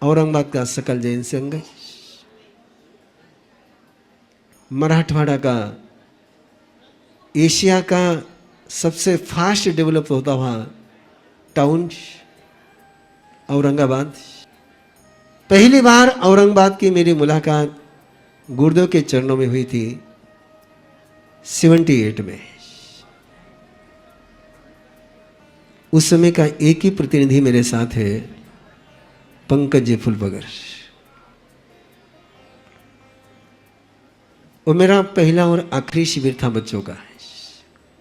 औरंगाबाद का सकल जैन संघ, मराठवाड़ा का एशिया का सबसे फास्ट डेवलप होता हुआ टाउन औरंगाबाद। पहली बार औरंगाबाद की मेरी मुलाकात गुरुदेव के चरणों में हुई थी 78 में। उस समय का एक ही प्रतिनिधि मेरे साथ है, पंकज फुलबगर। वो मेरा पहला और आखिरी शिविर था बच्चों का।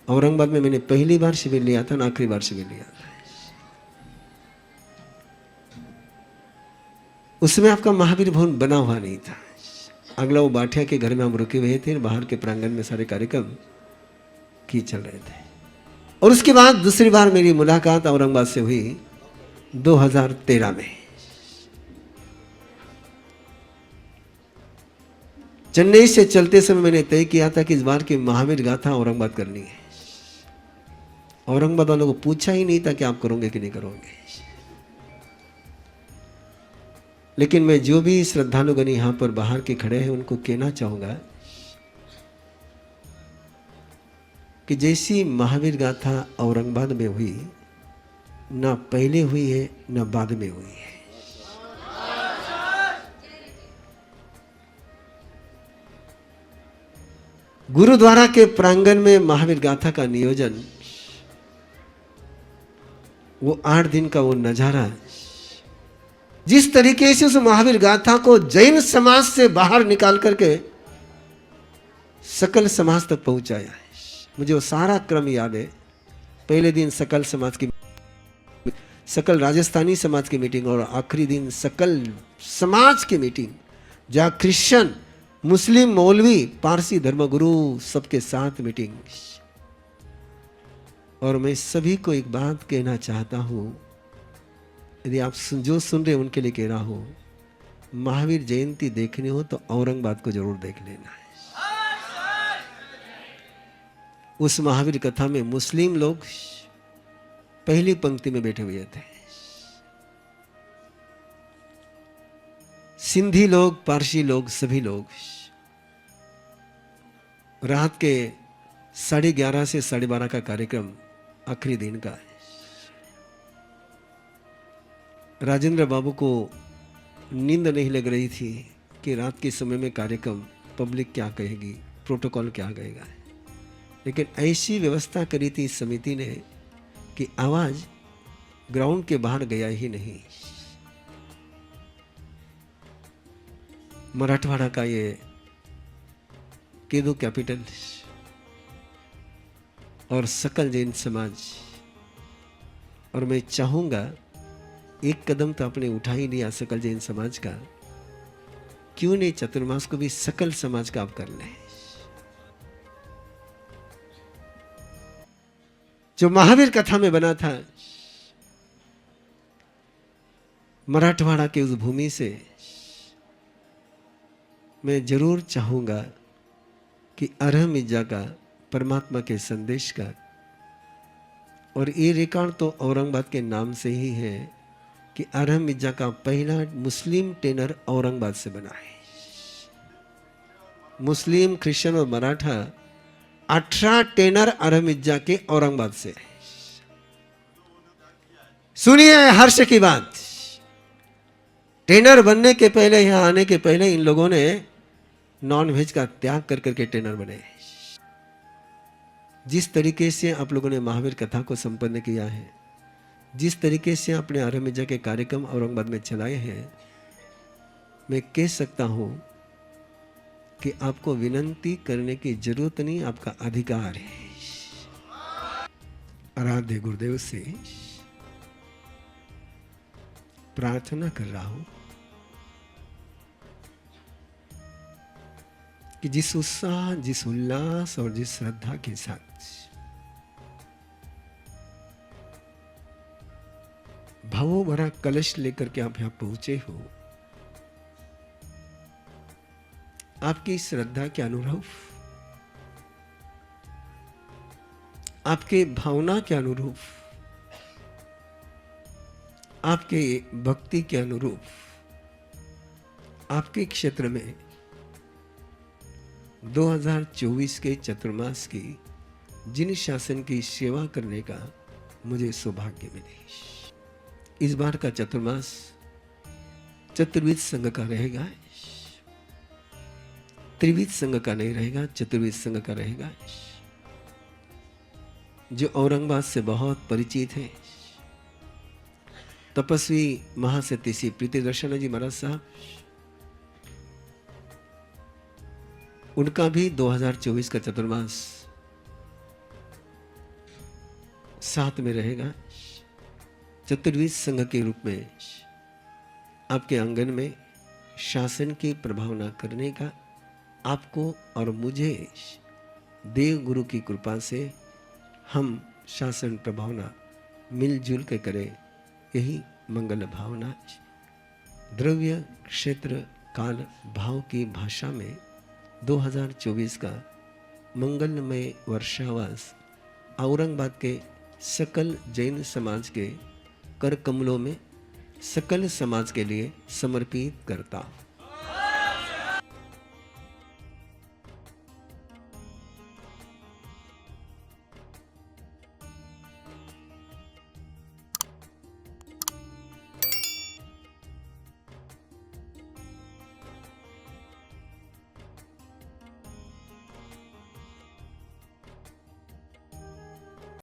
औरंगाबाद में मैंने पहली बार शिविर लिया था और आखिरी बार शिविर लिया था। उसमें आपका महावीर भवन बना हुआ नहीं था। अगला वो बाठिया के घर में हम रुके हुए थे, बाहर के प्रांगण में सारे कार्यक्रम की चल रहे थे। और उसके बाद दूसरी बार मेरी मुलाकात औरंगाबाद से हुई 2013 में। चेन्नई से चलते समय मैंने तय किया था कि इस बार की महावीर गाथा औरंगाबाद करनी है। औरंगाबाद वालों को पूछा ही नहीं था कि आप करोगे कि नहीं करोगे, लेकिन मैं जो भी श्रद्धालुगण यहाँ पर बाहर के खड़े हैं उनको कहना चाहूंगा कि जैसी महावीर गाथा औरंगाबाद में हुई, ना पहले हुई है ना बाद में हुई है। गुरुद्वारा के प्रांगण में महावीर गाथा का नियोजन, वो 8 दिन का वो नजारा, जिस तरीके से उस महावीर गाथा को जैन समाज से बाहर निकाल करके सकल समाज तक पहुंचाया है, मुझे वो सारा क्रम याद है। पहले दिन सकल समाज की, सकल राजस्थानी समाज की मीटिंग, और आखिरी दिन सकल समाज की मीटिंग, जहाँ क्रिश्चियन, मुस्लिम, मौलवी, पारसी धर्मगुरु सबके साथ मीटिंग। और मैं सभी को एक बात कहना चाहता हूं, यदि आप जो सुन रहे हैं उनके लिए कह रहा हूं, महावीर जयंती देखनी हो तो औरंगाबाद को जरूर देख लेना है। उस महावीर कथा में मुस्लिम लोग पहली पंक्ति में बैठे हुए थे, सिंधी लोग, पारसी लोग, सभी लोग। रात के 11:30 से 12:30 का कार्यक्रम आखिरी दिन का है। राजेंद्र बाबू को नींद नहीं लग रही थी कि रात के समय में कार्यक्रम, पब्लिक क्या कहेगी, प्रोटोकॉल क्या कहेगा, लेकिन ऐसी व्यवस्था करी थी इस समिति ने कि आवाज ग्राउंड के बाहर गया ही नहीं। मराठवाड़ा का ये केदू कैपिटल और सकल जैन समाज, और मैं चाहूंगा एक कदम तो आपने उठा ही लिया सकल जैन समाज का, क्यों नहीं चतुर्मास को भी सकल समाज का आप कर लें। जो महावीर कथा में बना था, मराठवाड़ा के उस भूमि से मैं जरूर चाहूंगा कि अरहम इज्जा का, परमात्मा के संदेश का, और ये रिकॉर्ड तो औरंगाबाद के नाम से ही है कि अरहम मिर्जा का पहला मुस्लिम टेनर औरंगाबाद से बना है। मुस्लिम, क्रिश्चियन और मराठा 18 टेनर अरहम मिर्जा के औरंगाबाद से। सुनिए हर्ष की बात, टेनर बनने के पहले, यहां आने के पहले इन लोगों ने नॉन वेज का त्याग कर करके टेनर बने। जिस तरीके से आप लोगों ने महावीर कथा को संपन्न किया है, जिस तरीके से अपने अरहम मिर्जा के कार्यक्रम औरंगाबाद में चलाए हैं, मैं कह सकता हूं कि आपको विनंती करने की जरूरत नहीं, आपका अधिकार है। आराध्य गुरुदेव से प्रार्थना कर रहा हूं कि जिस उत्साह, जिस उल्लास और जिस श्रद्धा के साथ भावों भरा कलश लेकर के आप यहां पहुंचे हो, आपकी श्रद्धा के अनुरूप, आपके भावना के अनुरूप, आपके भक्ति के अनुरूप आपके क्षेत्र में 2024 के चतुर्मास की जिन शासन की सेवा करने का मुझे सौभाग्य मिले। इस बार का चतुर्मास चतुर्विध संघ का रहेगा, त्रिविध संघ का नहीं रहेगा, चतुर्विध संघ का रहेगा। जो औरंगाबाद से बहुत परिचित है, तपस्वी महासती श्री प्रीतिदर्शन जी महाराज साहब, उनका भी 2024 का चतुर्मास साथ में रहेगा। चतुर्विध संघ के रूप में आपके आंगन में शासन की प्रभावना करने का आपको और मुझे देव गुरु की कृपा से हम शासन प्रभावना मिलजुल के करें, यही मंगल भावना। द्रव्य क्षेत्र काल भाव की भाषा में 2024 का मंगलमय वर्षावास औरंगाबाद के सकल जैन समाज के कर कमलों में सकल समाज के लिए समर्पित करता हूं।